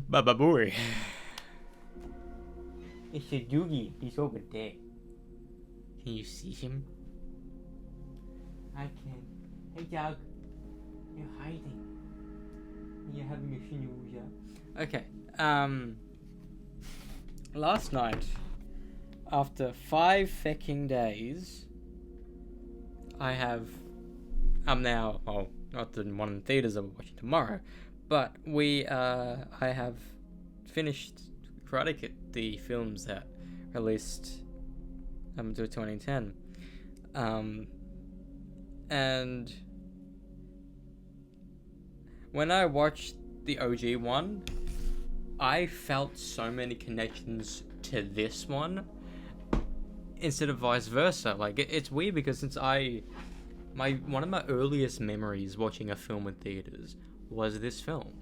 Baba boy. It's a Doogie. He's over there. Can you see him? I can. Hey, dog. You're hiding. You're having a snoozer. Okay. Last night, after 5 fucking days, I'm now, well, not the one in the theaters that we're watching tomorrow, but I have finished Karate Kid, the films that released to 2010. And when I watched the OG one, I felt so many connections to this one instead of vice versa. Like, it's weird because since one of my earliest memories watching a film in theaters was this film.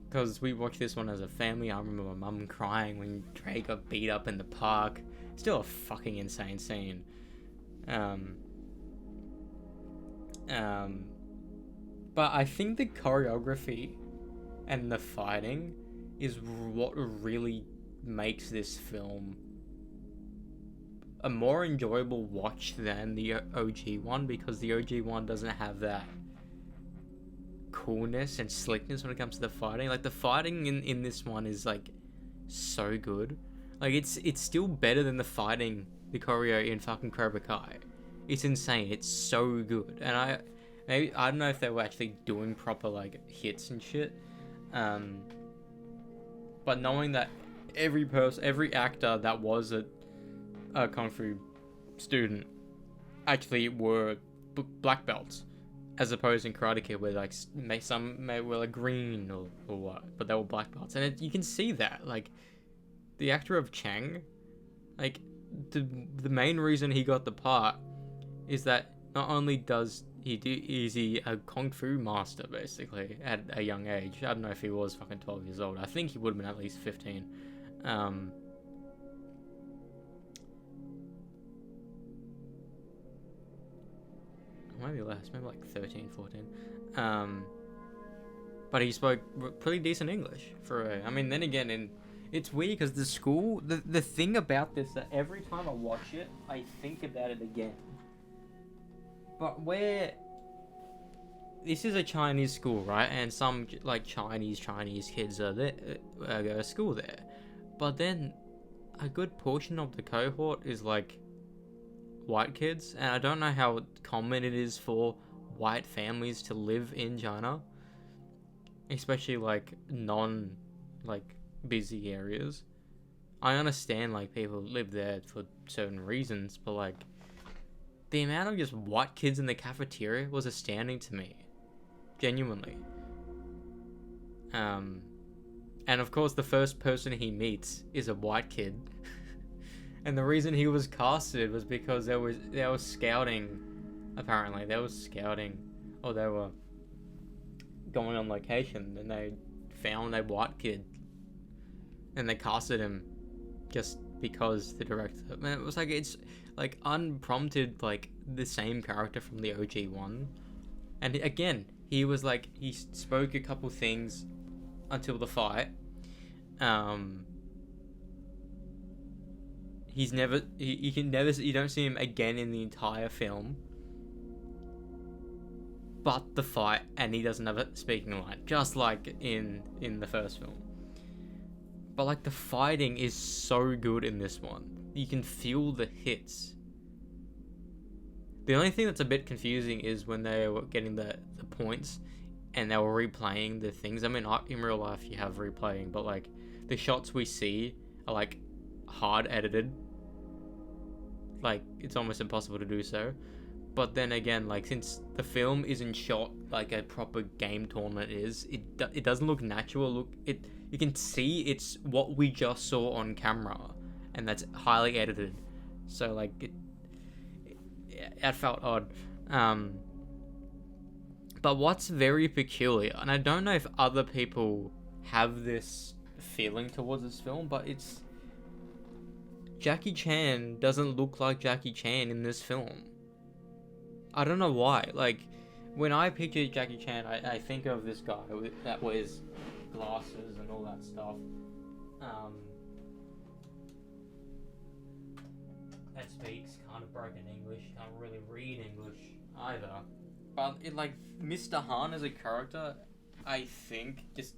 Because we watched this one as a family. I remember my mum crying when Dre got beat up in the park. Still a fucking insane scene. But I think the choreography and the fighting is what really makes this film a more enjoyable watch than the OG one, because the OG one doesn't have that coolness and slickness when it comes to the fighting. Like, the fighting in this one is like so good. Like, it's still better than the choreo in fucking Cobra Kai. It's insane. It's so good. And I don't know if they were actually doing proper like hits and shit. But knowing that every actor that was a kung fu student actually were black belts, as opposed in Karate Kid where like some were like green or what, but they were black belts, and you can see that like the actor of Chang, like the main reason he got the part is that not only is he a kung fu master basically at a young age. I don't know if he was fucking 12 years old. I think he would have been at least 15. Maybe less, maybe like 13, 14. But he spoke pretty decent English then again, it's weird because the thing about this, that every time I watch it, I think about it again. But this is a Chinese school, right? And some like Chinese kids are there, go to school there. But then a good portion of the cohort is like white kids, and I don't know how common it is for white families to live in China, especially like non like busy areas. I understand like people live there for certain reasons, but like the amount of just white kids in the cafeteria was astounding to me, genuinely. And of course the first person he meets is a white kid. And the reason he was casted was because they were scouting, apparently. They were scouting, or they were going on location, and they found a white kid. And they casted him just because the director... Man, it was like, it's like unprompted, like the same character from the OG one. And again, he was like, he spoke a couple things until the fight. You don't see him again in the entire film, but the fight, and he doesn't have a speaking line, just like in the first film. But like the fighting is so good in this one. You can feel the hits. The only thing that's a bit confusing is when they were getting the points and they were replaying the things. I mean, in real life you have replaying, but like the shots we see are like hard edited. Like, it's almost impossible to do so. But then again, like, since the film isn't shot like a proper game tournament is, it doesn't look natural. You can see it's what we just saw on camera, and that's highly edited. So like it felt odd. But what's very peculiar, and I don't know if other people have this feeling towards this film, but it's Jackie Chan doesn't look like Jackie Chan in this film. I don't know why. Like, when I picture Jackie Chan, I think of this guy that wears glasses and all that stuff. That speaks kind of broken English, can't really read English either. But it, like, Mr. Han as a character, I think just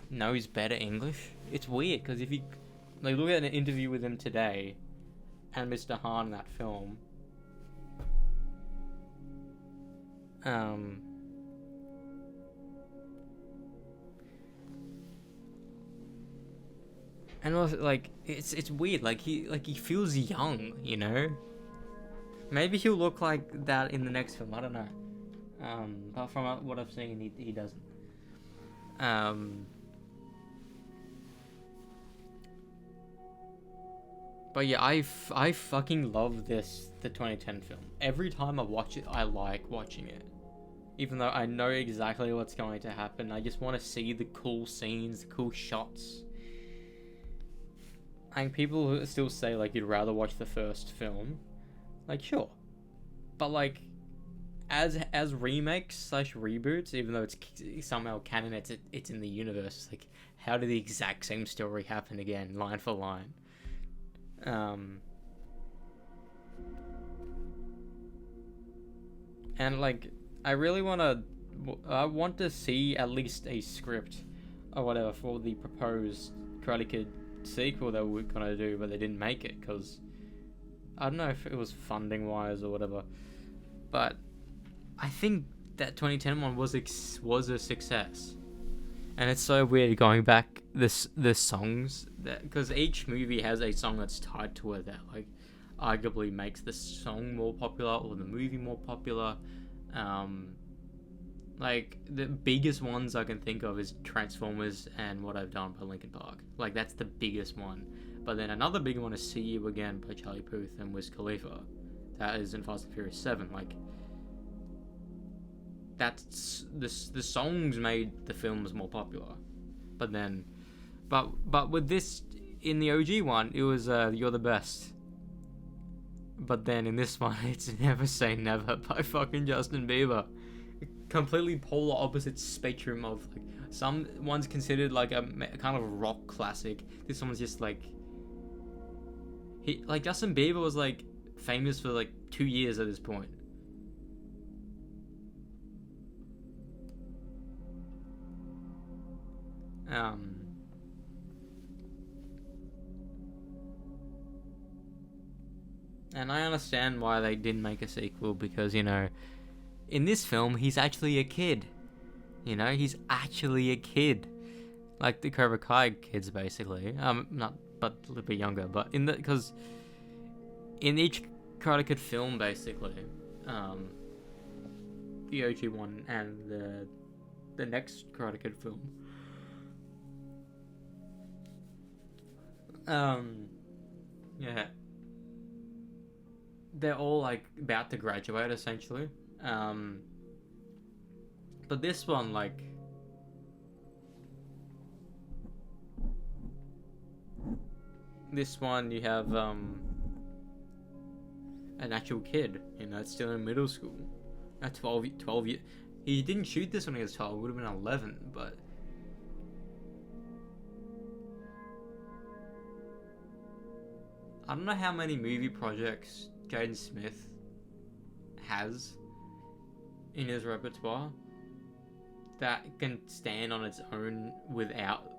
knows better English. It's weird because if you like look at an interview with him today and Mr. Han in that film, and also, like, it's weird. Like he feels young, you know. Maybe he'll look like that in the next film. I don't know. But from what I've seen, he doesn't. But yeah, I fucking love the 2010 film. Every time I watch it, I like watching it. Even though I know exactly what's going to happen, I just want to see the cool scenes, the cool shots. And people who still say, like, you'd rather watch the first film. Like, sure. But, like, as remakes / reboots, even though it's somehow canon, it's in the universe. Like, how did the exact same story happen again, line for line? And, like, I want to see at least a script or whatever for the proposed Karate Kid sequel they were gonna do, but they didn't make it because I don't know if it was funding wise or whatever. But I think that 2010 one was a success, and it's so weird going back the songs that, because each movie has a song that's tied to it that, like, arguably makes the song more popular or the movie more popular. Like, the biggest ones I can think of is Transformers and What I've Done by Linkin Park. Like, that's the biggest one. But then another big one is See You Again by Charlie Puth and Wiz Khalifa. That is in Fast and Furious 7. Like, that's the songs made the films more popular. But then, but with this, in the OG one, it was You're the Best. But then in this one, it's Never Say Never by fucking Justin Bieber. Completely polar opposite spectrum of, like, some one's considered like a kind of rock classic. This one's just like, Justin Bieber was, like, famous for, like, 2 years at this point. And I understand why they didn't make a sequel, because, you know, in this film, he's actually a kid. You know, he's actually a kid. Like the Cobra Kai kids, basically. Not, but a little bit younger. But because in each Karate Kid film, basically, the OG one and the next Karate Kid film, yeah, they're all, like, about to graduate, essentially. But this one, like, this one you have an actual kid, you know, it's still in middle school. At 12 years. He didn't shoot this when he was 12, it would have been 11, but I don't know how many movie projects Jaden Smith has in his repertoire that can stand on its own without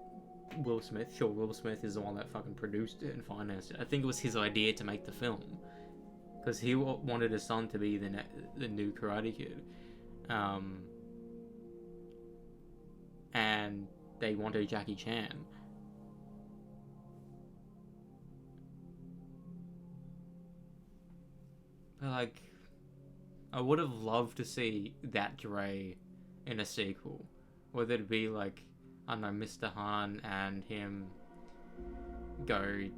Will Smith. Sure, Will Smith is the one that fucking produced it and financed it. I think it was his idea to make the film, because he wanted his son to be the new Karate Kid, and they wanted Jackie Chan. But, like, I would have loved to see that Dre in a sequel. Whether it be, like, I don't know, Mr. Han and him go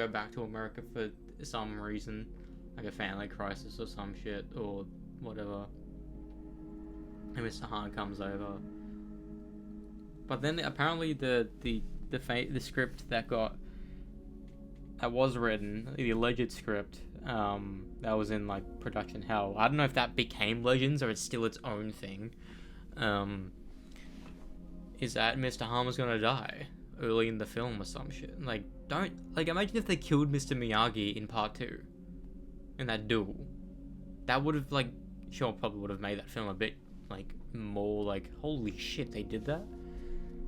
back to America for some reason, like a family crisis or some shit, or whatever. And Mr. Han comes over. But then apparently the script that was written, the alleged script, that was in, like, production hell. I don't know if that became Legends or it's still its own thing. is that Mr. Harmer's gonna die early in the film or some shit. Like, don't, like, imagine if they killed Mr. Miyagi in part 2, in that duel. That would have, like, sure, probably would have made that film a bit, like, more, like, holy shit, they did that?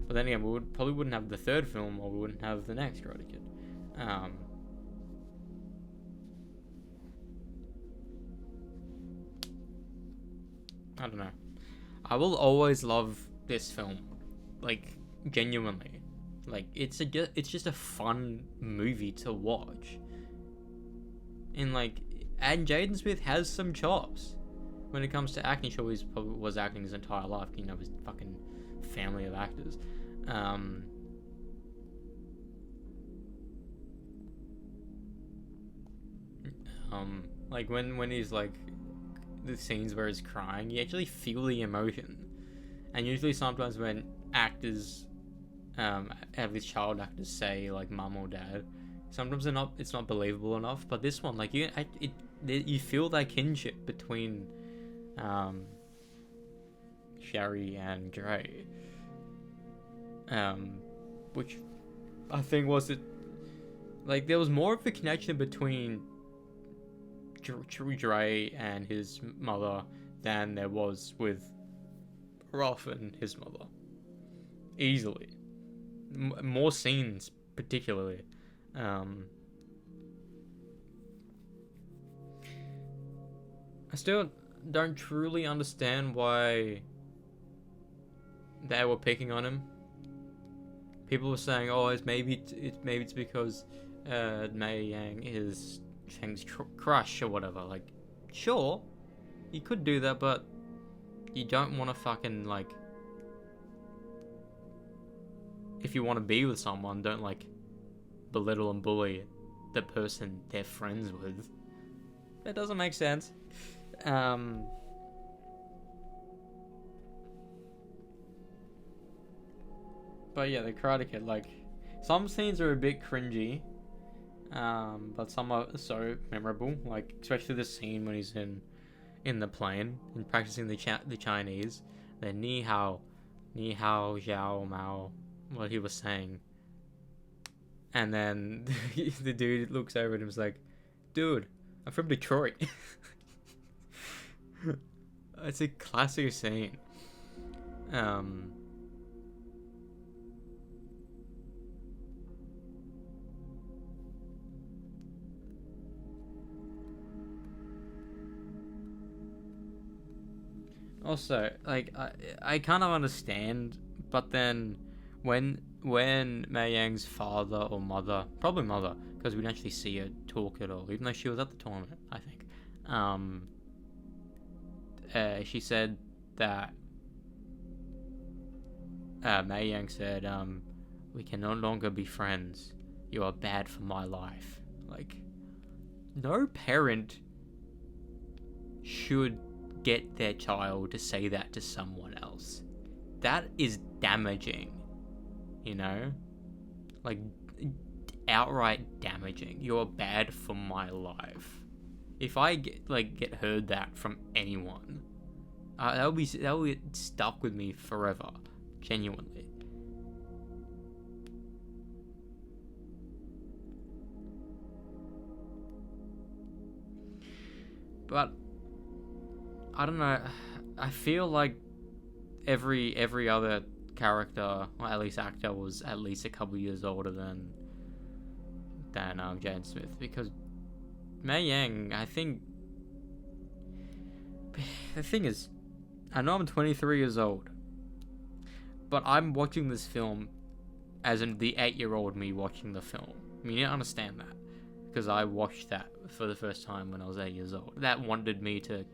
But then again, we probably wouldn't have the third film, or we wouldn't have the next Karate Kid. I don't know. I will always love this film, like, genuinely. Like, it's just a fun movie to watch. And, like, and Jaden Smith has some chops when it comes to acting. Sure, he probably was acting his entire life, you know, his fucking family of actors. Like, when he's, like, the scenes where he's crying, you actually feel the emotion. And usually sometimes when actors, at least child actors, say, like, mum or dad, sometimes it's not believable enough. But this one, like, you feel that kinship between Sherry and Dre, which I think was it. Like, there was more of a connection between Dre and his mother than there was with Ralph and his mother. Easily. More scenes, particularly. I still don't truly understand why they were picking on him. People were saying, "Oh, maybe it's because Mei Yang is Cheng's crush or whatever." Like, sure, you could do that, but you don't want to fucking, like, if you want to be with someone, don't, like, belittle and bully the person they're friends with. That doesn't make sense. But yeah, the Karate Kid, like, some scenes are a bit cringy, but some are so memorable. Like, especially the scene when he's in the plane and practicing the Chinese, the ni hao, xiao mao, what he was saying, and then the dude looks over at him and is like, "Dude, I'm from Detroit." It's a classic scene. Also, like, I kind of understand, but then when Mei Yang's father or mother, probably mother, because we didn't actually see her talk at all, even though she was at the tournament, I think. She said that Mei Yang said, "We can no longer be friends. You are bad for my life." Like, no parent should get their child to say that to someone else. That is damaging, you know? Like, outright damaging. You're bad for my life. If I get heard that from anyone, that will be stuck with me forever, genuinely. But I don't know. I feel like every other character, or at least actor, was at least a couple years older than Jaden Smith, because Mei Yang, I think, the thing is, I know I'm 23 years old, but I'm watching this film as in the 8-year-old me watching the film. I mean, you don't understand that, because I watched that for the first time when I was 8 years old. That wanted me to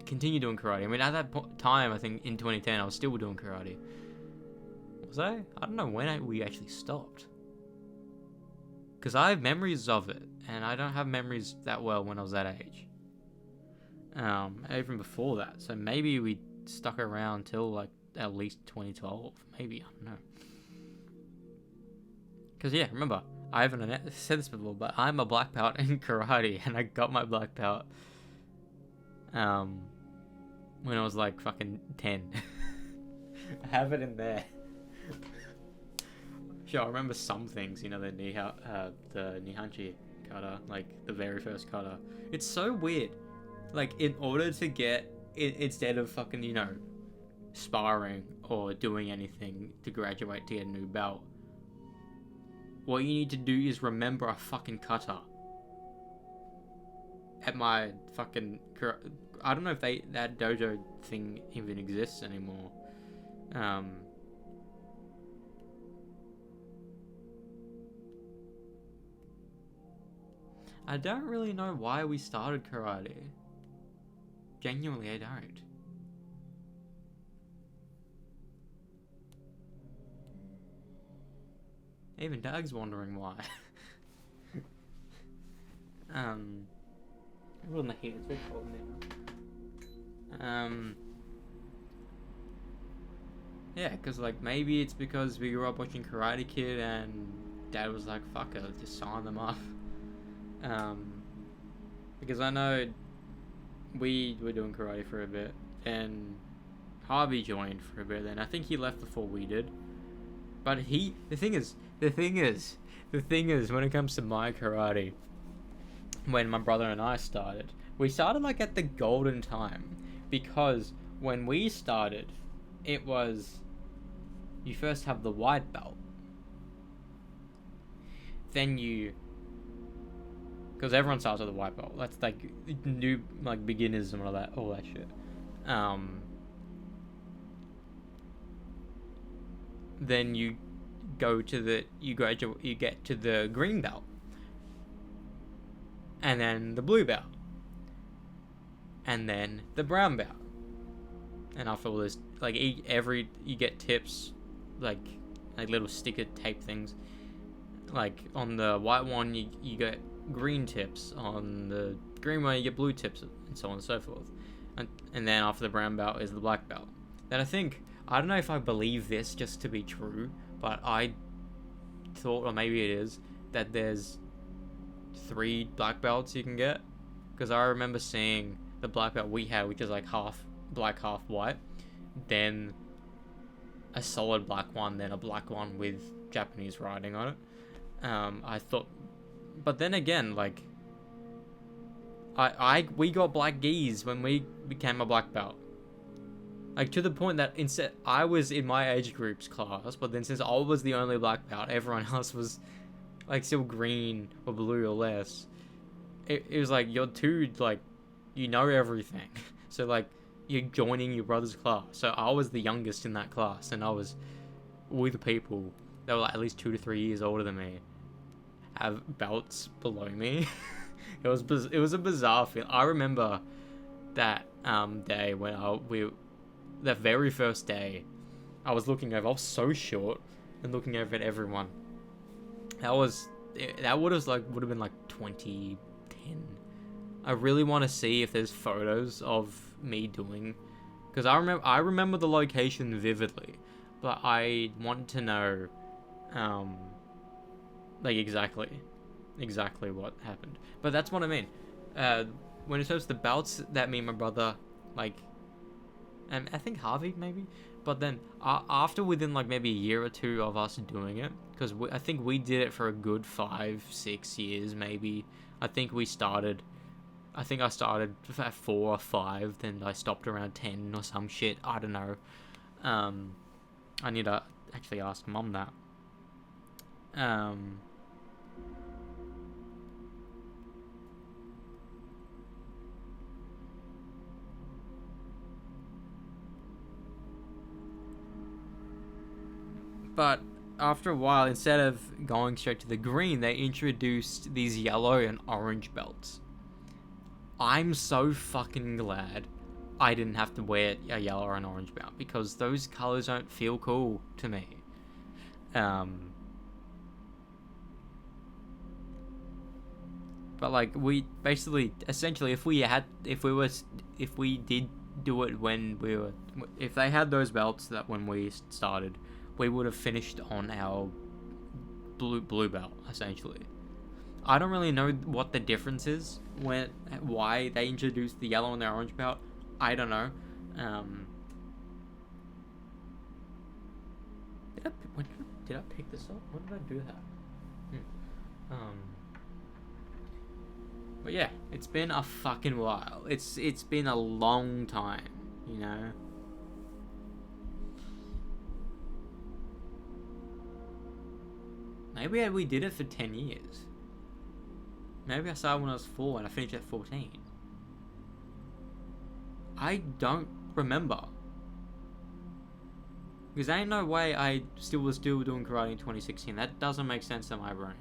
continue doing karate. I mean, at that time, I think in 2010, I was still doing karate. Was I? I don't know when we actually stopped. Because I have memories of it, and I don't have memories that well when I was that age. Even before that. So maybe we stuck around till, like, at least 2012. Maybe, I don't know. Because, yeah, remember, I haven't said this before, but I'm a black belt in karate, and I got my black belt when I was, like, fucking 10. I have it in there. Sure, I remember some things, you know, the Nihanchi kata, like the very first kata. It's so weird. Like, in order to get it, instead of fucking, you know, sparring or doing anything to graduate to get a new belt, what you need to do is remember a fucking kata. At my fucking, I don't know if that dojo thing even exists anymore. I don't really know why we started karate. Genuinely, I don't. Even Doug's wondering why. Well, in the heat, it's very cold now. Yeah, because, like, maybe it's because we grew up watching Karate Kid and Dad was like, fuck it, just sign them up. Because I know we were doing karate for a bit, and Harvey joined for a bit, and I think he left before we did. But the thing is, when it comes to my karate, when my brother and I started, we started like at the golden time, because when we started, it was, you first have the white belt, then because everyone starts with a white belt. That's like new, like beginners and all that shit. Then you get to the green belt, and then the blue belt, and then the brown belt. And after all this, like you get tips, like little sticker tape things. Like on the white one, you get green tips. On the green one, you get blue tips, and so on and so forth. And then after the brown belt is the black belt. Then I don't know if I believe this just to be true, but I thought, or maybe it is, that there's 3 black belts you can get. Because I remember seeing the black belt we had, which is like half black, half white. Then a solid black one, then a black one with Japanese writing on it. I thought, but then again, like, we got black gis when we became a black belt. Like, to the point that instead I was in my age group's class, but then since I was the only black belt, everyone else was like still green or blue or less. It was like, you're too, like, you know everything. So like, you're joining your brother's class. So I was the youngest in that class, and I was with people that were like at least 2 to 3 years older than me, have belts below me. It was a bizarre feel. I remember that day when the very first day, I was looking over. I was so short and looking over at everyone. That would have been like 2010. I really want to see if there's photos of me doing, because I remember the location vividly, but I want to know, like exactly what happened. But that's what I mean. When it comes to the belts that me and my brother, like, and I think Harvey maybe, but then after within like maybe a year or 2 of us doing it, because I think we did it for a good 5-6 years maybe. I think I started at 4 or 5, then I stopped around 10 or some shit. I don't know. I need to actually ask Mum that. But after a while, instead of going straight to the green, they introduced these yellow and orange belts. I'm so fucking glad I didn't have to wear a yellow or an orange belt, because those colors don't feel cool to me. But like, we basically, essentially, if we did do it when if they had those belts that when we started, we would have finished on our blue belt, essentially. I don't really know what the difference is, why they introduced the yellow and the orange belt. I don't know. did I pick this up? When did I do that? But yeah, it's been a fucking while. It's been a long time, you know. Maybe we did it for 10 years. Maybe I started when I was 4 and I finished at 14. I don't remember. Because there ain't no way I was still doing karate in 2016. That doesn't make sense in my brain.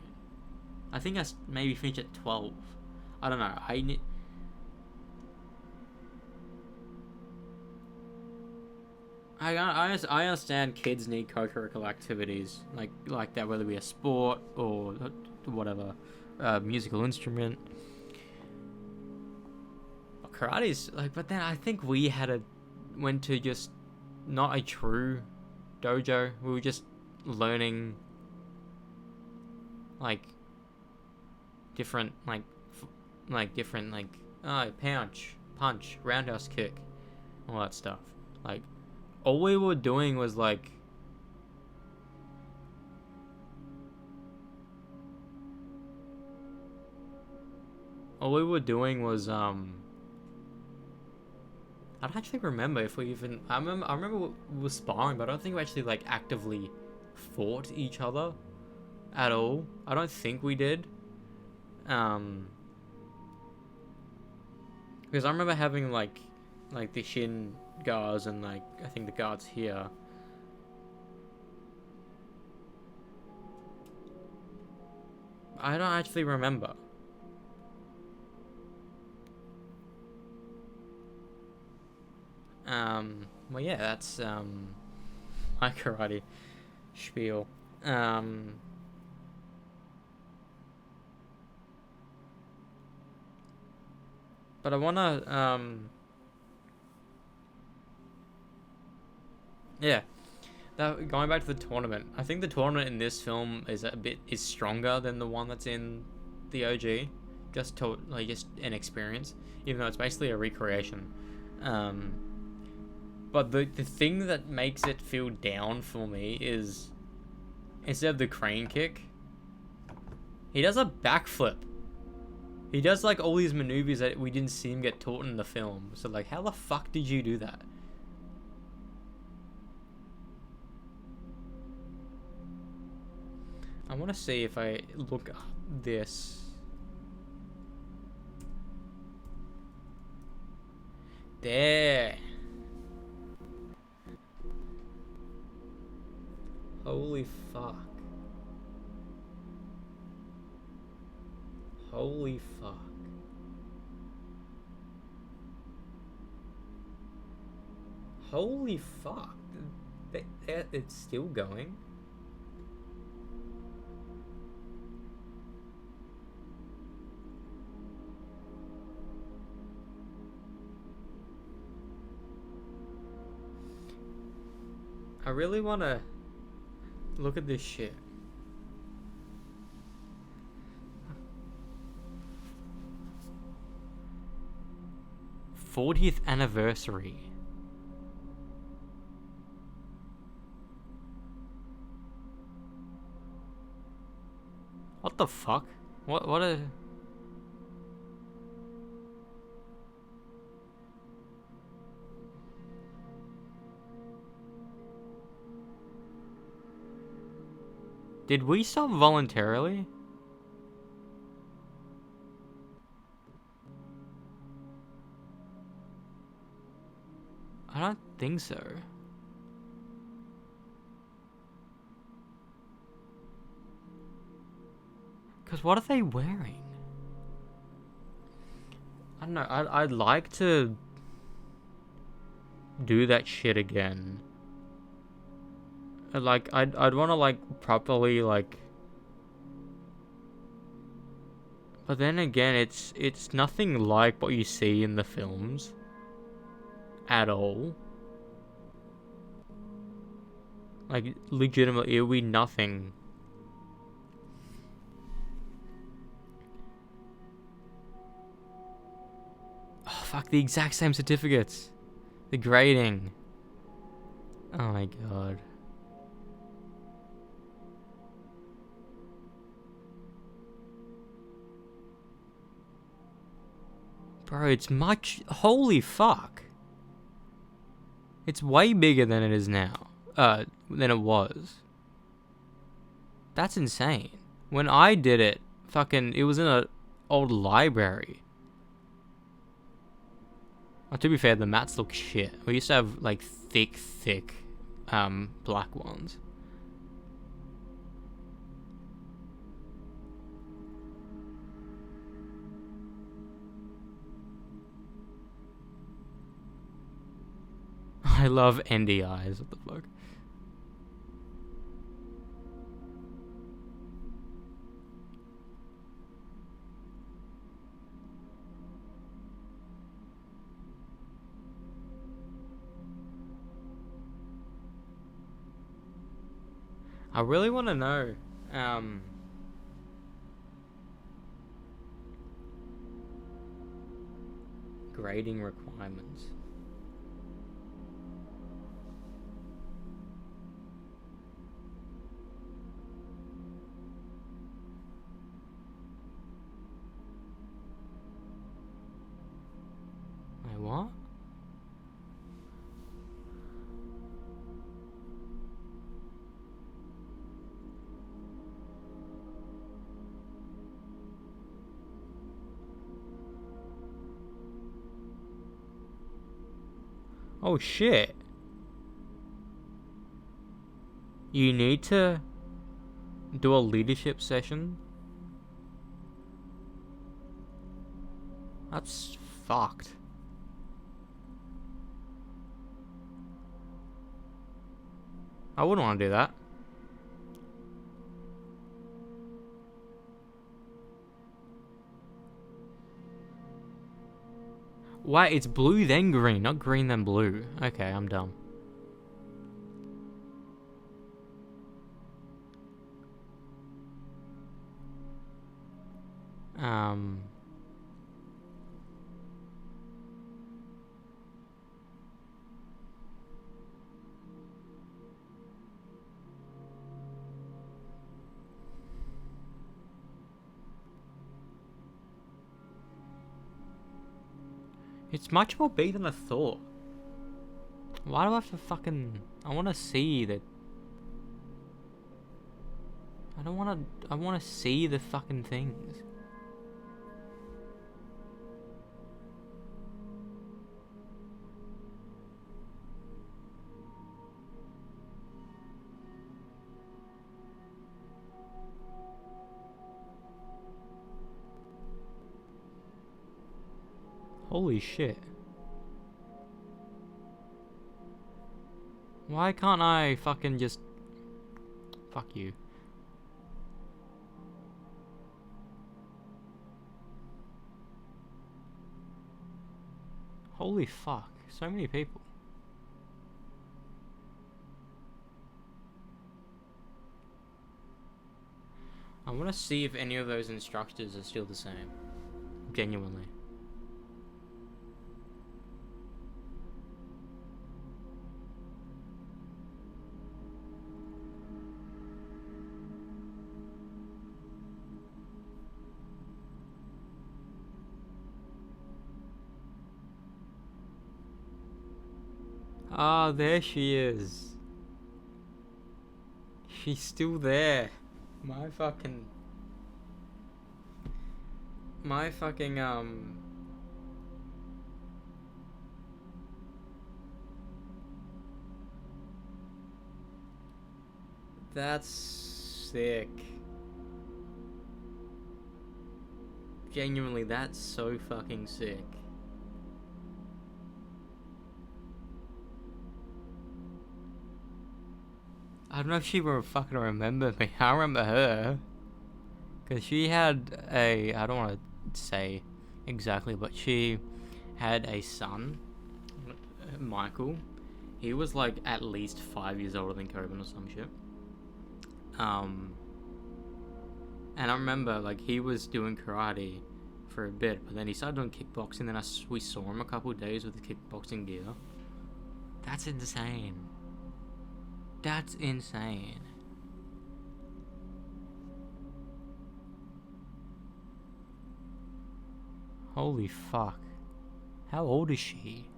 I think I maybe finished at 12. I don't know. I understand kids need co-curricular activities like that, whether it be a sport or whatever, musical instrument. But karate's but then I think we went to just not a true dojo. We were just learning different punch, roundhouse kick, all that stuff. All we were doing was I don't actually remember if we even. I remember we were sparring, but I don't think we actually actively fought each other at all. I don't think we did. Because I remember having the shin guards and I think the guards here. I don't actually remember. Well, yeah, that's my karate spiel. But I wanna yeah. Going back to the tournament, I think the tournament in this film is stronger than the one that's in the OG, just an experience, even though it's basically a recreation. But the thing that makes it feel down for me is, instead of the crane kick, he does a backflip. He does all these maneuvers that we didn't see him get taught in the film. So how the fuck did you do that? I want to see if I look up this. There. Holy fuck. Holy fuck. Holy fuck. It's still going. I really want to look at this shit. 40th anniversary. What the fuck? What a... Did we stop voluntarily? I don't think so. Because what are they wearing? I don't know. I'd like to do that shit again. I'd want to properly but then again, it's nothing like what you see in the films at all. Legitimately, it would be nothing. Oh fuck, the exact same certificates. The grading. Oh my god. Bro, it's much... Holy fuck. It's way bigger than it is now. Than it was. That's insane. When I did it, fucking... It was in a old library. Oh, to be fair, the mats look shit. We used to have, like, thick, black ones. I love NDIs. What the fuck? I really want to know, grading requirements. Wait, what? Oh shit. You need to do a leadership session? That's fucked. I wouldn't want to do that. Wait, it's blue then green, not green then blue. Okay, I'm dumb. It's much more big than I thought. Why do I have to fucking... I want to see that... I don't want to... I want to see the fucking things. Holy shit. Why can't I fucking just... Fuck you. Holy fuck. So many people. I want to see if any of those instructors are still the same. Genuinely. Ah, there she is. She's still there. My fucking... That's sick. Genuinely, that's so fucking sick. I don't know if she will fucking remember me. I remember her. Because she had a... I don't want to say exactly, but she had a son, Michael. He was like at least 5 years older than Coben or some shit. And I remember like he was doing karate for a bit, but then he started doing kickboxing. Then we saw him a couple of days with the kickboxing gear. That's insane. That's insane. Holy fuck. How old is she?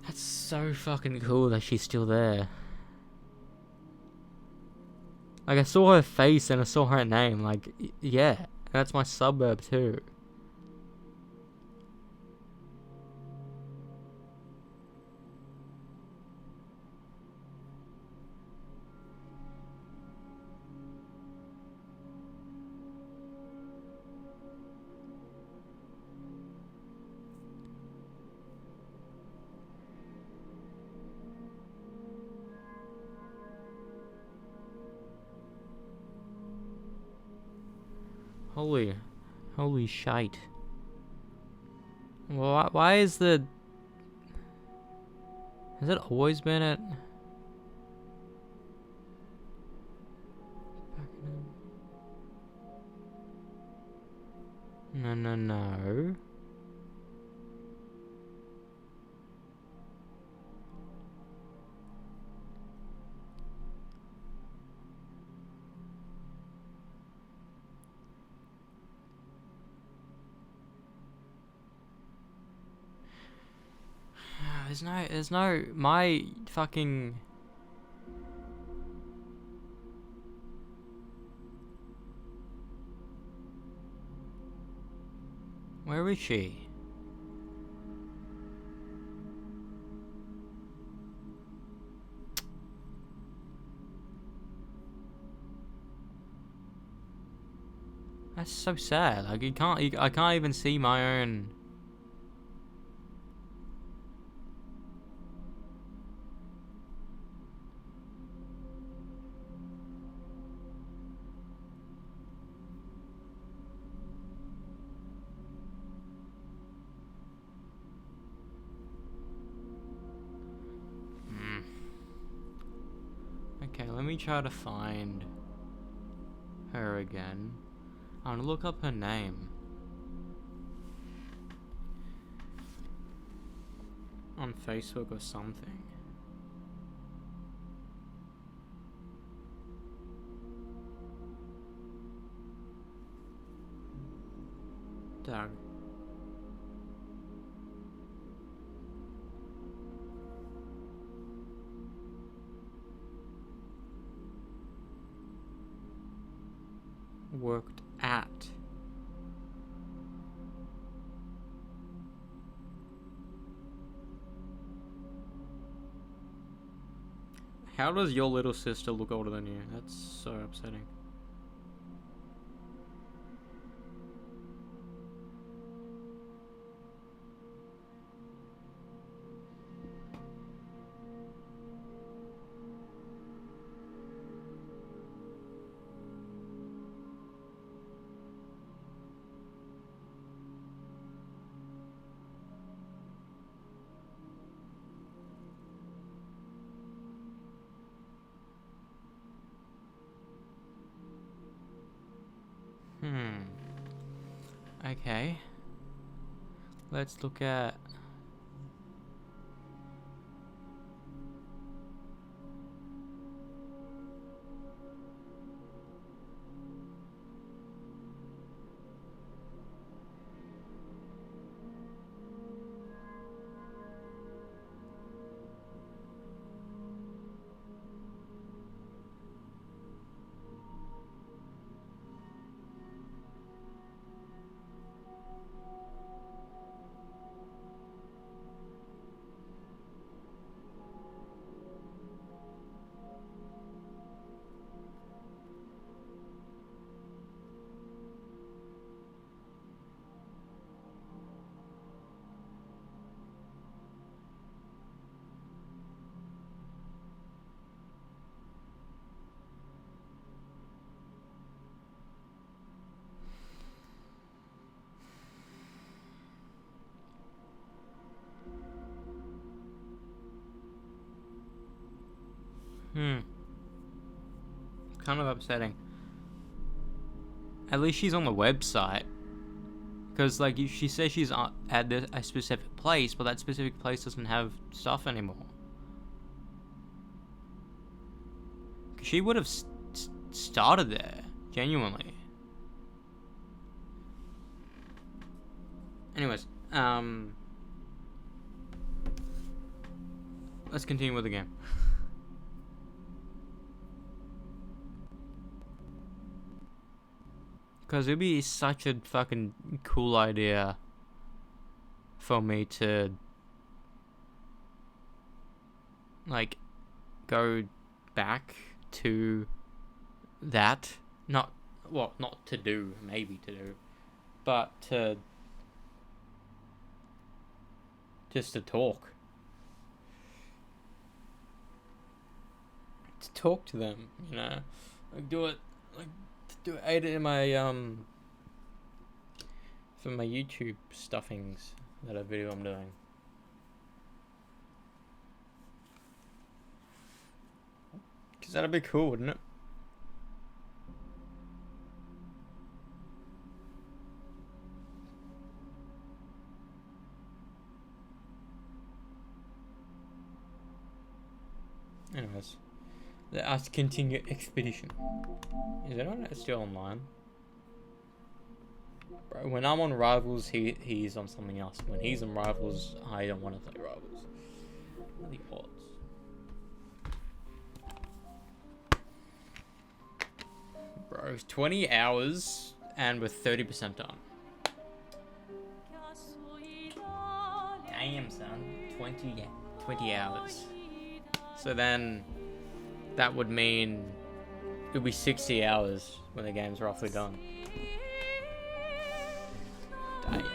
That's so fucking cool that she's still there. Like, I saw her face and I saw her name. Like, yeah, that's my suburb too. Holy shite. Why is the... Has it always been at... No. There's no, my fucking... Where is she? That's so sad. Like, I can't even see my own... Okay, let me try to find her again. I'm gonna look up her name on Facebook or something. Doug. Worked at. How does your little sister look older than you? That's so upsetting. Okay. Let's look at... Kind of upsetting. At least she's on the website. Because, like, she says she's at a specific place, but that specific place doesn't have stuff anymore. She would have started there, genuinely. Anyways, let's continue with the game. Because it'd be such a fucking cool idea for me to, like, go back to that. Not to do, maybe to do, but to just to talk. To talk to them, you know? Like, do it in my, for my YouTube stuffings, that a video I'm doing. Because that'd be cool, wouldn't it? Anyways, let us continue expedition. Is anyone still online? Bro, when I'm on Rivals, he's on something else. When he's on Rivals, I don't want to play Rivals. What are the odds? Bro, 20 hours and we're 30% done. Damn, son. 20 hours. So then, that would mean it would be 60 hours when the game's roughly done. Damn.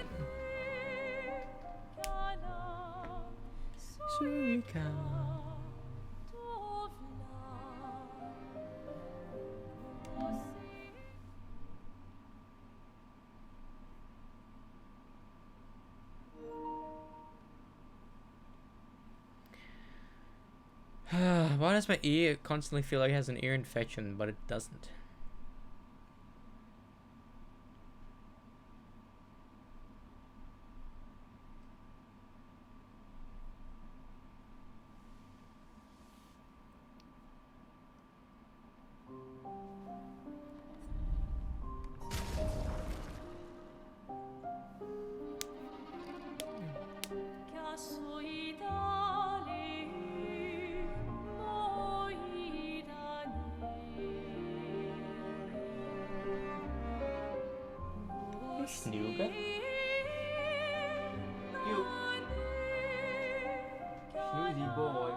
Why does my ear constantly feel like it has an ear infection, but it doesn't? Snooga? You. Snoozy boy.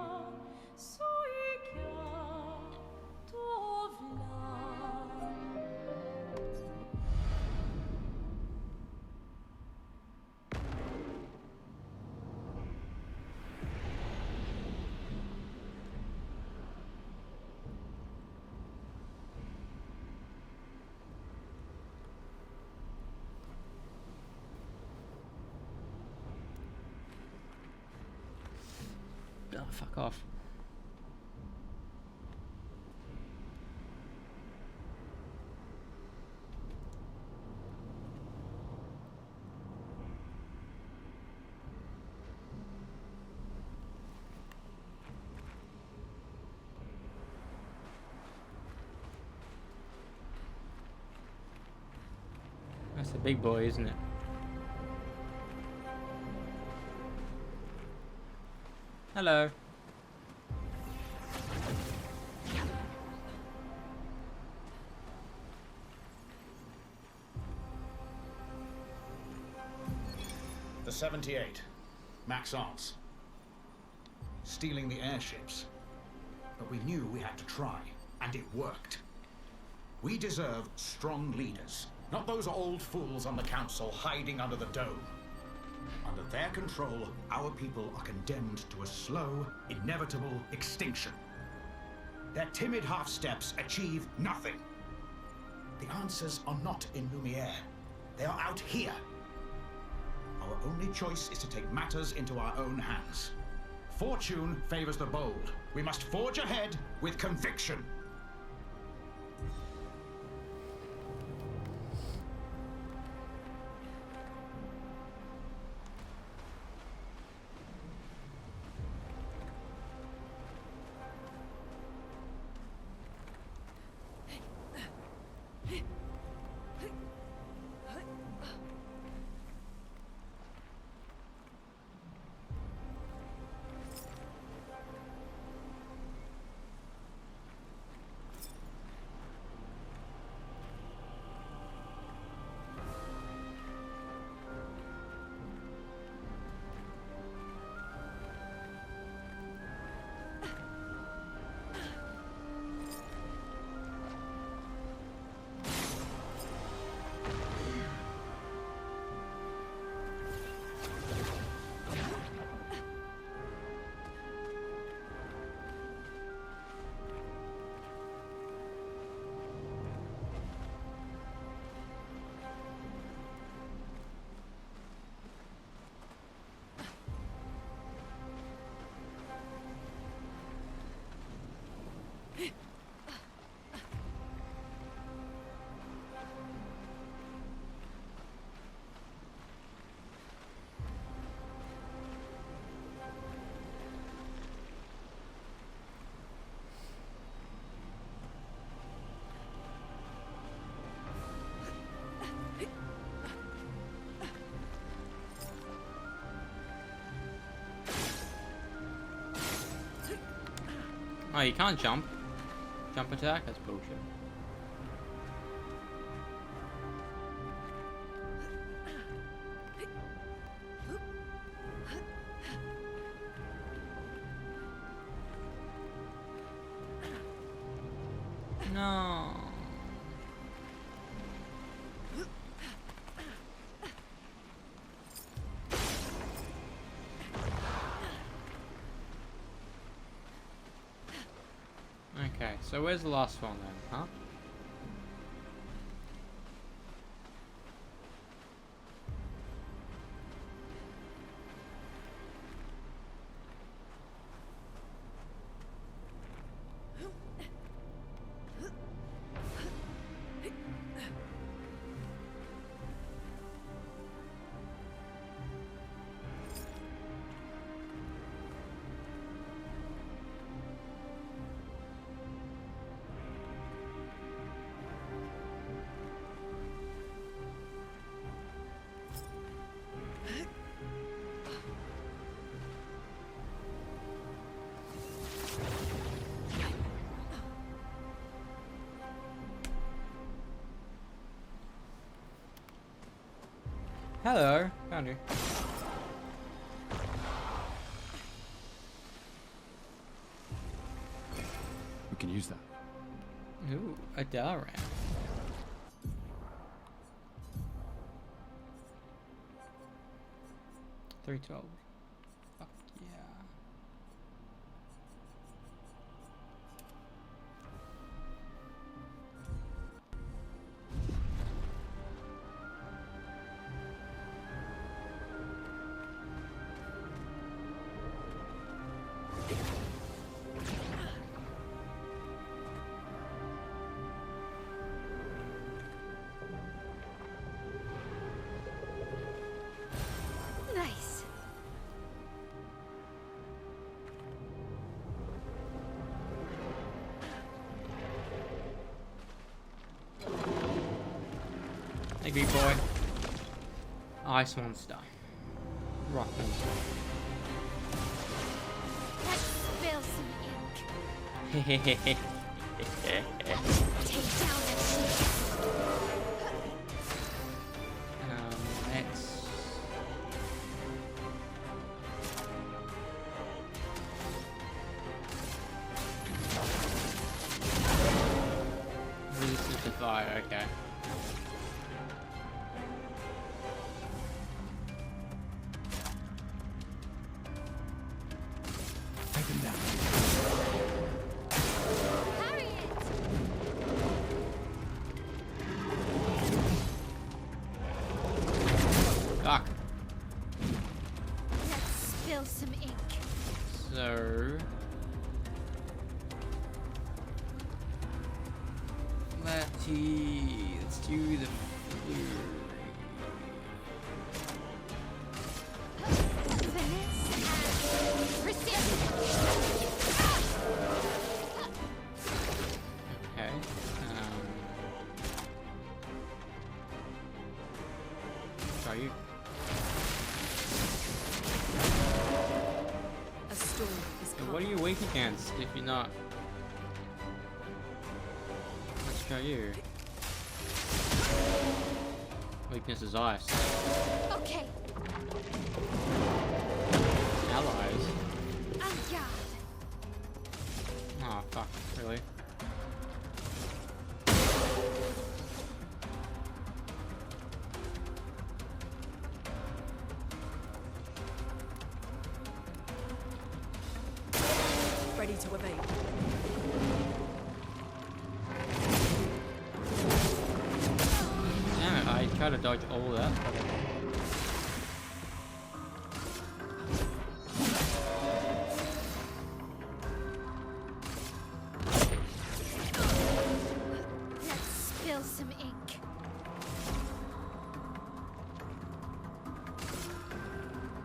Oh, fuck off. That's the big boy, isn't it? Hello. The 78. Maxence. Stealing the airships. But we knew we had to try, and it worked. We deserve strong leaders, not those old fools on the council hiding under the dome. Under their control, our people are condemned to a slow, inevitable extinction. Their timid half-steps achieve nothing. The answers are not in Lumiere. They are out here. Our only choice is to take matters into our own hands. Fortune favors the bold. We must forge ahead with conviction. Oh, you can't jump. Jump attack? That's bullshit. No. Okay, so where's the last one then, huh? Hello, found you. We can use that. Ooh, a Dalram. $312. Fuck yeah. Nice. Hey, big boy. Ice monster. Rock monster. Let's spill some ink. Hehehehe. Take down that shit. Let's... Resistance to fire, okay. Take them down. Harry it. Fuck. Let's spill some ink. So... Let's do the Finesse and precision. Okay. Try you. A storm is So coming. what are you weak against if you're not? Let's try you. Weakness is ice. Okay. Allies. On guard. Oh fuck, really? Ready to evade. Damn it, I tried to dodge all that. Let's spill some ink.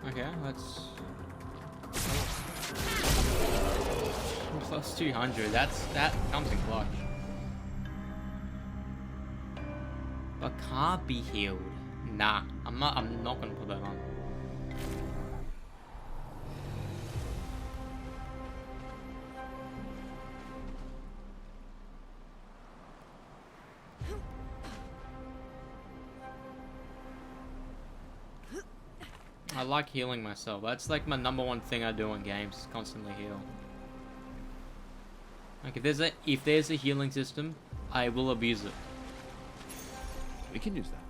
Okay, let's... Plus 200, that comes in clutch. But can't be healed. Nah, I'm not gonna put that on. I like healing myself. That's like my #1 thing I do in games, is constantly heal. Like if there's a healing system, I will abuse it. We can use that.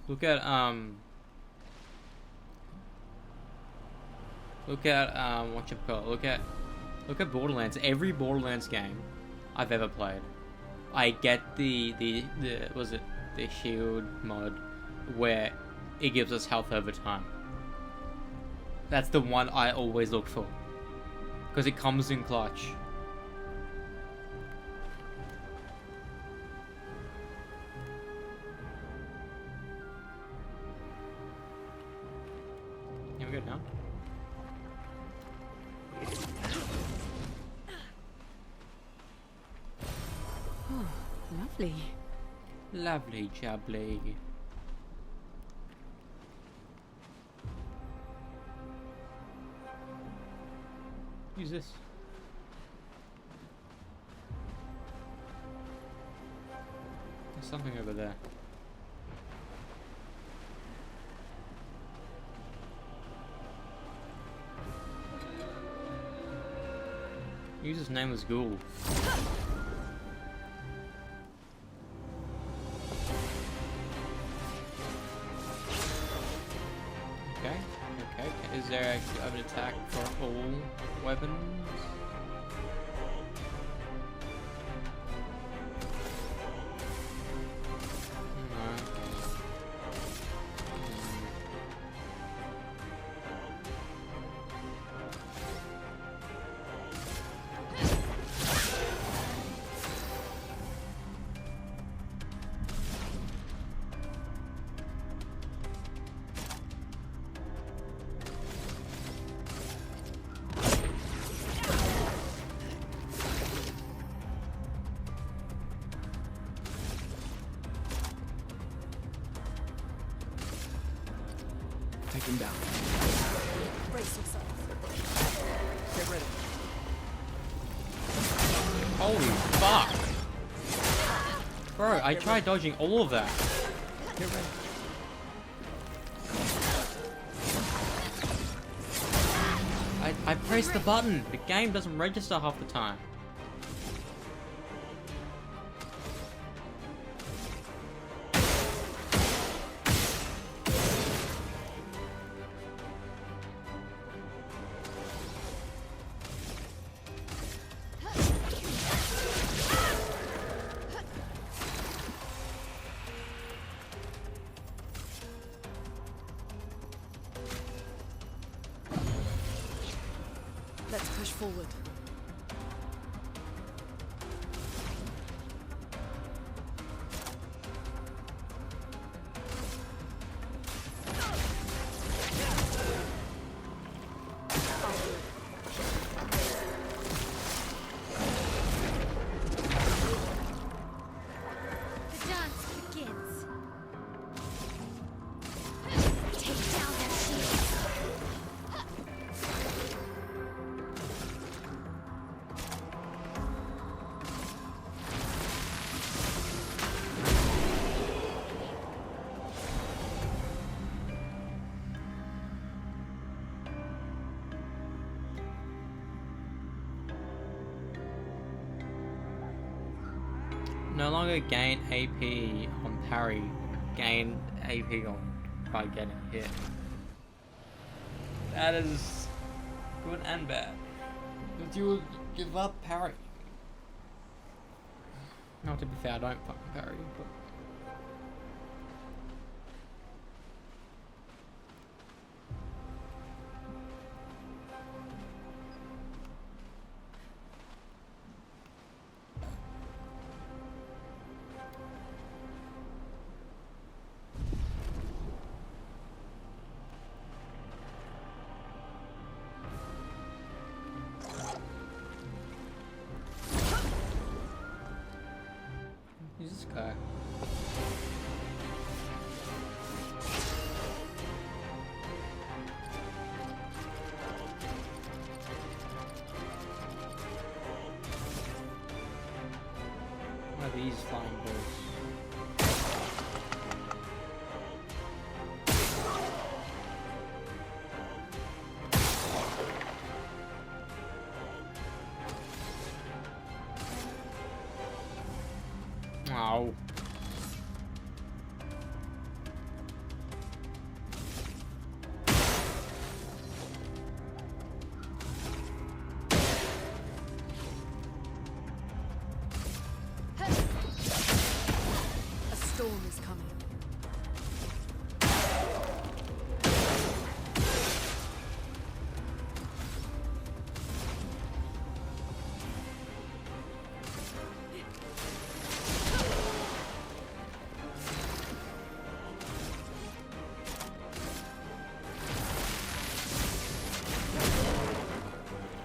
Look at what you call it? Look at Borderlands. Every Borderlands game I've ever played, I get the shield mod where it gives us health over time. That's the one I always look for because it comes in clutch. Here we go now. Oh, lovely. Lovely jubbly. Who's this? There's something over there. User's name was Ghoul. Okay. Is there an attack for all weapons? Take him down. Brace yourself. Get ready. Holy fuck! Bro, I tried dodging all of that. Get ready. I pressed the button. The game doesn't register half the time. Let's push forward. The dance begins. Take down their shields. No longer gain AP on parry, gain AP on by getting hit. That is good and bad. Because you will give up parry. Not to be fair, I don't fucking parry, but... Who's this guy? What are these flying balls? Ow. A storm is coming.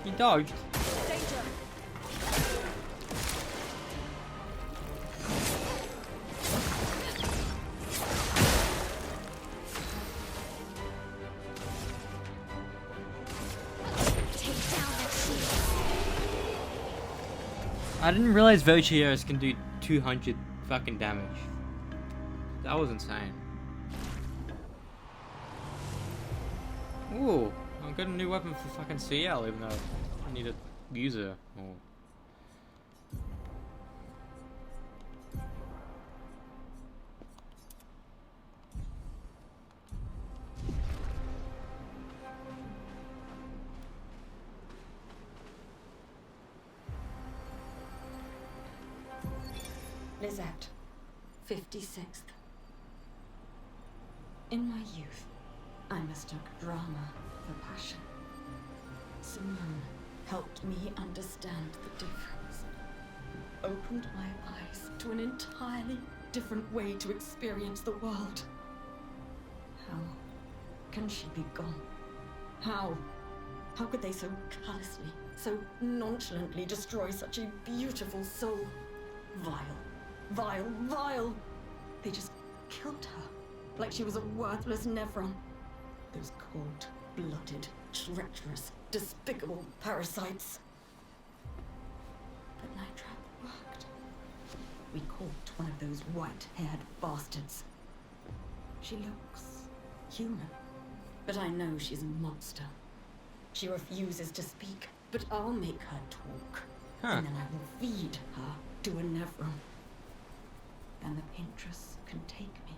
He dodged. Danger! Take down that shield. I didn't realize Virtuos can do 200 fucking damage. That was insane. Ooh, I got a new weapon for fucking CL, even though I need a user. Or... Lizette, 56th. In my youth, I mistook drama for passion. Simone helped me understand the difference. Opened my eyes to an entirely different way to experience the world. How can she be gone? How? How could they so callously, so nonchalantly destroy such a beautiful soul? Vile. Vile, vile! They just killed her, like she was a worthless Nevron. Those cold-blooded, treacherous, despicable parasites. But Night Trap worked. We caught one of those white-haired bastards. She looks human, but I know she's a monster. She refuses to speak, but I'll make her talk. Huh. And then I will feed her to a Nevron. Then the Paintress can take me.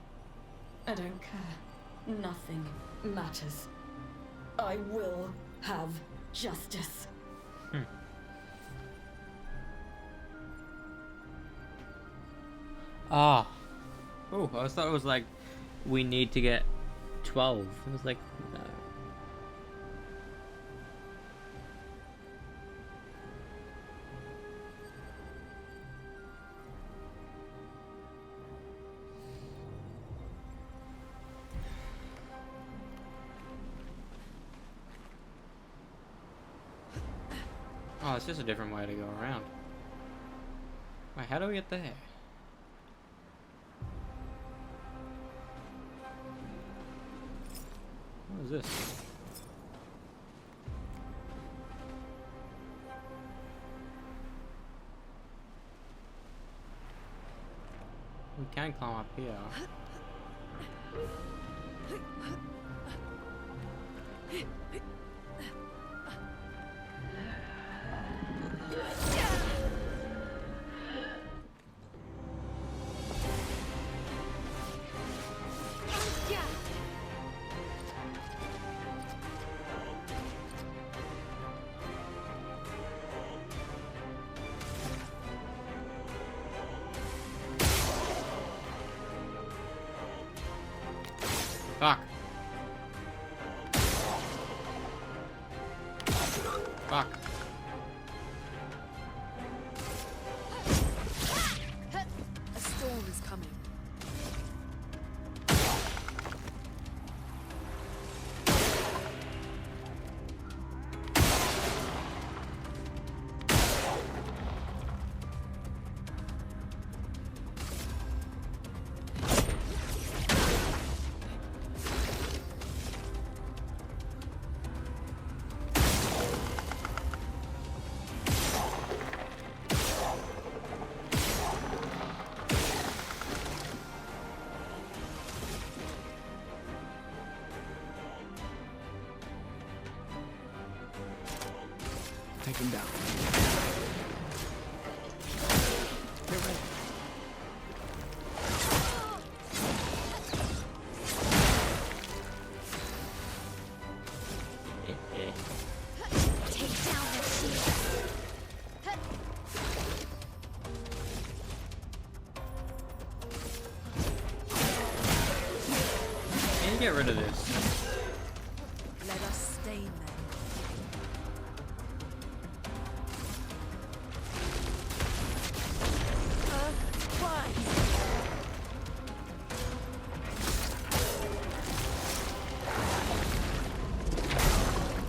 I don't care. Nothing matters. I will have justice. Ah. Oh, I thought it was like, we need to get 12. It was like, no. Oh, it's just a different way to go around. Wait, how do we get there? What is this? We can climb up here. Yeah. Fuck. Fuck. A storm is coming. Take him down. Get ready. get rid of this. Let us stain them.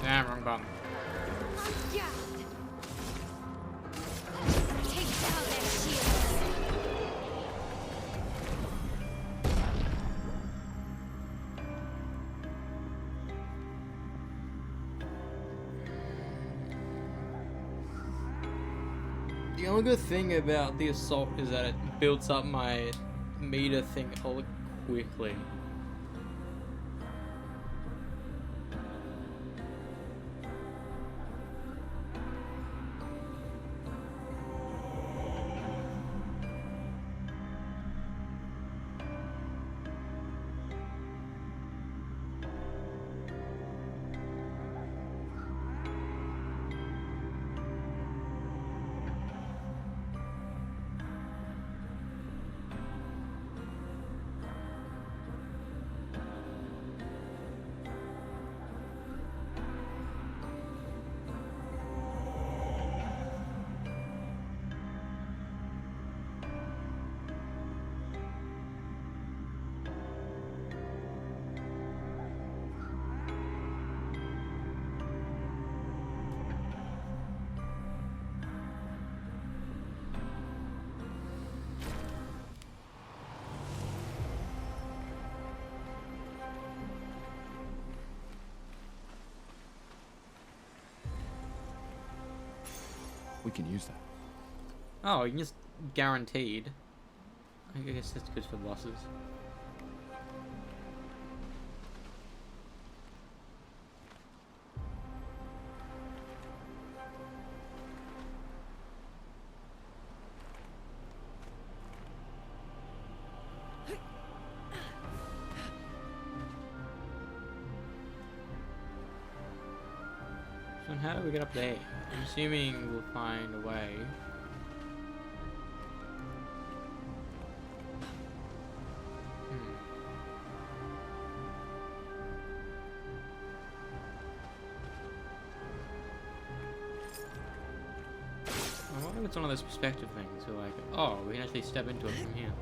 Damn, wrong button. Yeah. Take down their shields. The only good thing about the assault is that it builds up my meter thing all quickly. We can use that. Oh, you can just guaranteed. I guess that's good for bosses. So how do we get up there? I'm assuming we'll find a way. I wonder if it's one of those perspective things, where like, oh, we can actually step into it from here.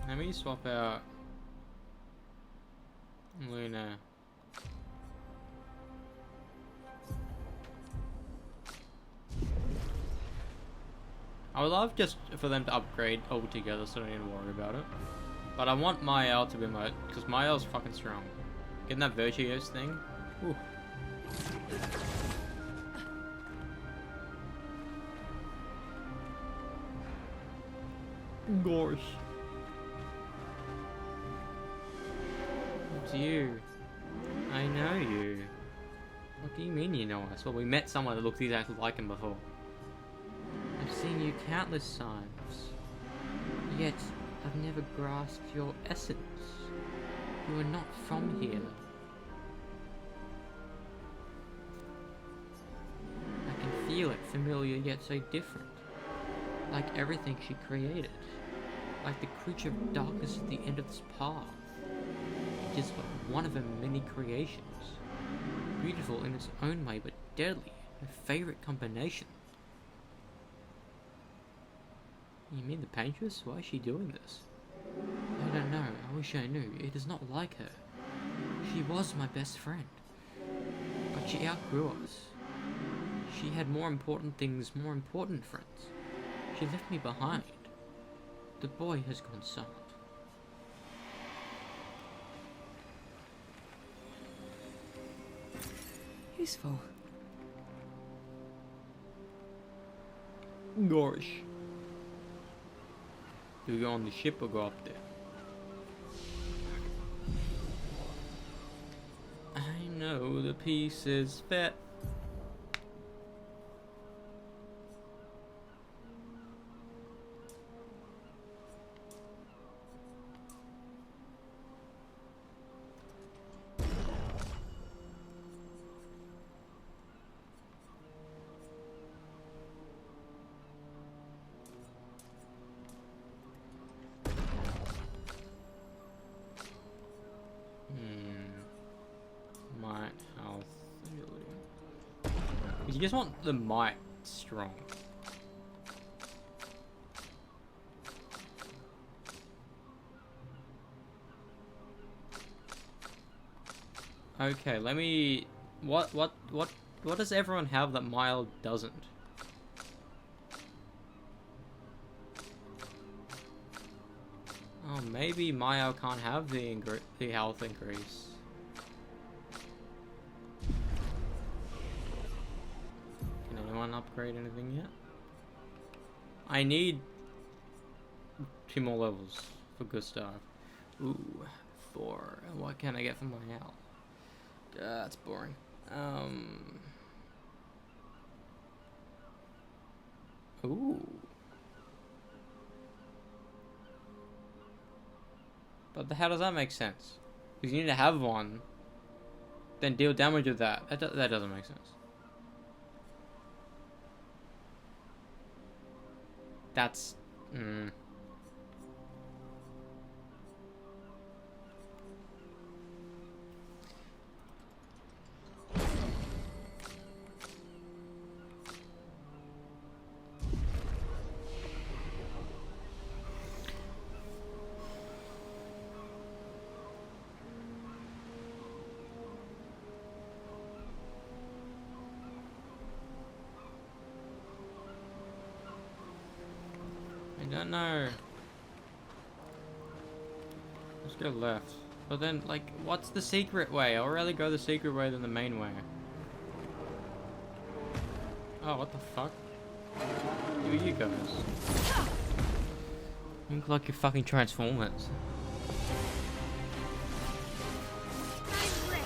Let me swap out Luna. I would love just for them to upgrade altogether so I don't need to worry about it. But I want my L to be my, because my L's fucking strong. Getting that Virtuos thing. Ooh. Gosh. It's you. I know you. What do you mean you know us? Well, we met someone that looks exactly like him before. I've seen you countless times. Yet, I've never grasped your essence. You are not from here. I can feel it, familiar yet so different. Like everything she created. Like the creature of darkness at the end of this path. It is but one of her many creations. Beautiful in its own way, but deadly. Her favorite combination. You mean the paintress? Why is she doing this? I don't know. I wish I knew. It is not like her. She was my best friend. But she outgrew us. She had more important things, more important friends. She left me behind. The boy has gone silent. Useful. Gosh. Do we go on the ship or go up there? I know the piece is fat. You just want the might strong. Okay, let me... What does everyone have that Mile doesn't? Oh, maybe Mile can't have the health increase. Can anyone upgrade anything yet? I need 2 more levels for Gustav. Ooh, 4. What can I get from Mile? That's boring. Ooh. But how does that make sense? Because you need to have one, then deal damage with that. That doesn't make sense. That's... I don't know. Let's go left. But then, like, what's the secret way? I'd rather go the secret way than the main way. Oh, what the fuck? Who are you guys? You look like you're fucking Transformers. I'm ready.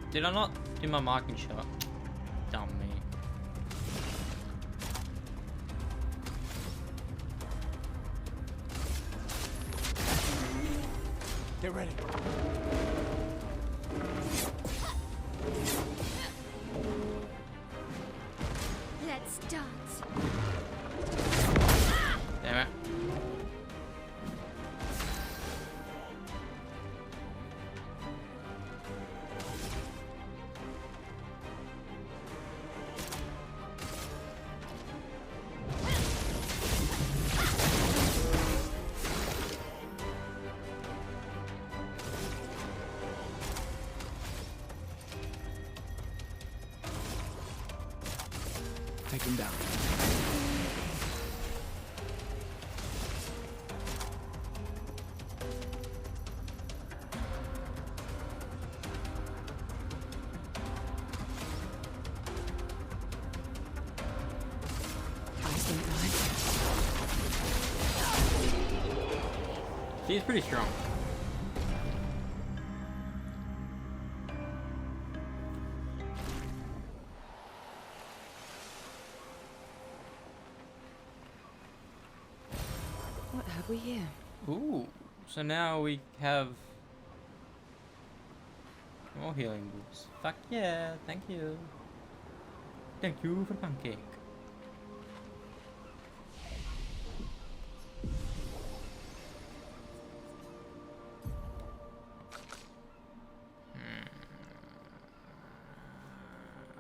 Did I not do my marking shot? Dumb me. Get ready. Let's dance. Damn it. Take him down. She's pretty strong. What have we here? Ooh, so now we have more healing boosts. Fuck yeah, thank you. Thank you for the pancake.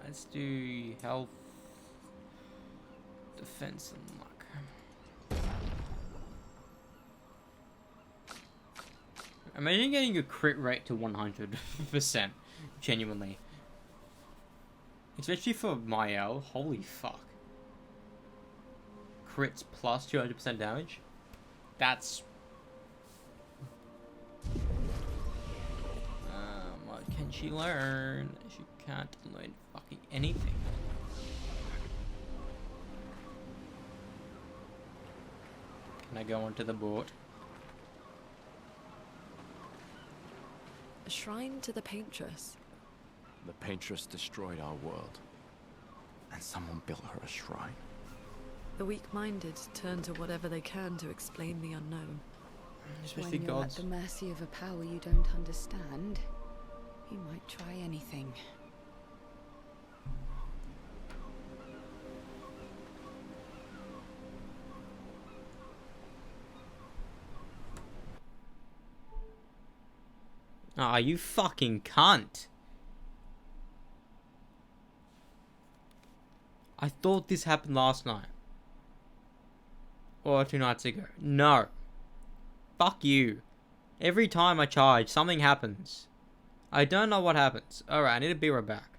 Let's do health, defense, and luck. Imagine getting a crit rate to 100%, genuinely. Especially for Mael, holy fuck. Crits plus 200% damage? That's... what can she learn? She can't learn fucking anything. Can I go onto the boat? A shrine to the Paintress. The Paintress destroyed our world. And someone built her a shrine. The weak-minded turn to whatever they can to explain the unknown. Especially When you're gods. at the mercy of a power you don't understand, you might try anything. Ah, you fucking cunt. I thought this happened last night. Or 2 nights ago. No. Fuck you. Every time I charge, something happens. I don't know what happens. Alright, I need to be right back.